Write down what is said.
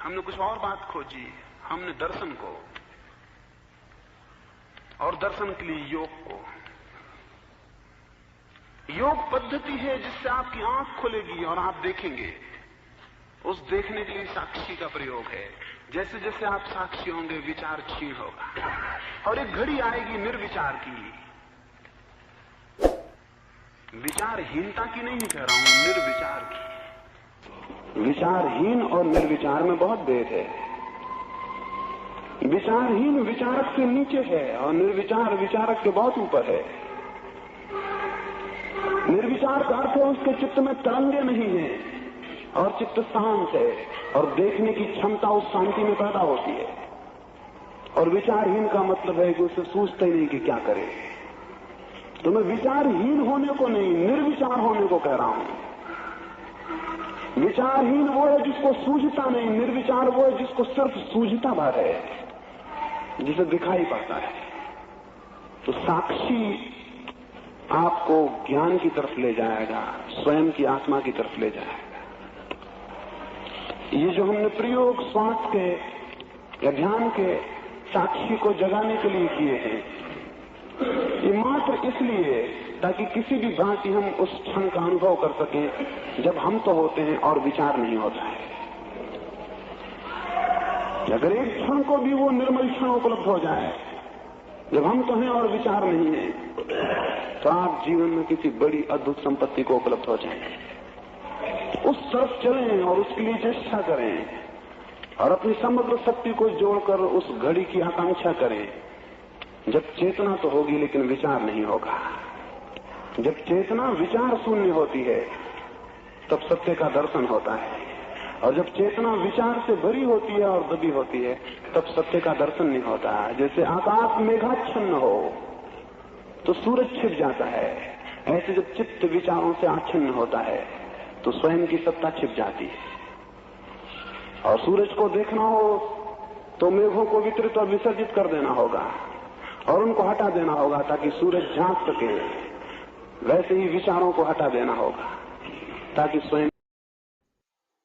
हमने कुछ और बात खोजी, हमने दर्शन को, और दर्शन के लिए योग को। योग पद्धति है जिससे आपकी आंख खुलेगी और आप देखेंगे। उस देखने के लिए साक्षी का प्रयोग है। जैसे जैसे आप साक्षी होंगे विचार क्षीण होगा, और एक घड़ी आएगी निर्विचार की। विचारहीनता की नहीं कह रहा हूं, निर्विचार की। विचारहीन और निर्विचार में बहुत भेद है। विचारहीन विचारक से नीचे है और निर्विचार विचारक के बहुत ऊपर है। निर्विचार का अर्थ है उसके चित्त में तरंगे नहीं है और चित्त शांत है, और देखने की क्षमता उस शांति में पैदा होती है। और विचारहीन का मतलब है कि उसे सूझता ही नहीं कि क्या करे। तो मैं विचारहीन होने को नहीं, निर्विचार होने को कह रहा हूं। विचारहीन वो है जिसको सूझता नहीं, निर्विचार वो है जिसको सिर्फ सूझता भर है, जिसे दिखाई पड़ता है। तो साक्षी आपको ज्ञान की तरफ ले जाएगा, स्वयं की आत्मा की तरफ ले जाएगा। ये जो हमने प्रयोग श्वास के या ध्यान के साक्षी को जगाने के लिए किए हैं, ये मात्र इसलिए ताकि किसी भी भांति हम उस क्षण का अनुभव कर सकें जब हम तो होते हैं और विचार नहीं होता है। अगर एक क्षण को भी वो निर्मल क्षण उपलब्ध हो जाए जब हम तो हैं और विचार नहीं है, तो आप जीवन में किसी बड़ी अद्भुत संपत्ति को उपलब्ध हो जाएंगे। उस तरफ चलें और उसके लिए चेष्टा करें और अपनी समग्र शक्ति को जोड़कर उस घड़ी की आकांक्षा करें जब चेतना तो होगी लेकिन विचार नहीं होगा। जब चेतना विचार शून्य होती है तब सत्य का दर्शन होता है, और जब चेतना विचार से भरी होती है और दबी होती है तब सत्य का दर्शन नहीं होता। जैसे आकाश मेघाच्छन्न हो तो सूरज छिप जाता है, ऐसे जब चित्त विचारों से आच्छन्न होता है तो स्वयं की सत्ता छिप जाती है। और सूरज को देखना हो तो मेघों को वितरित और विसर्जित कर देना होगा और उनको हटा देना होगा ताकि सूरज झांक सके। वैसे ही विचारों को हटा देना होगा ताकि स्वयं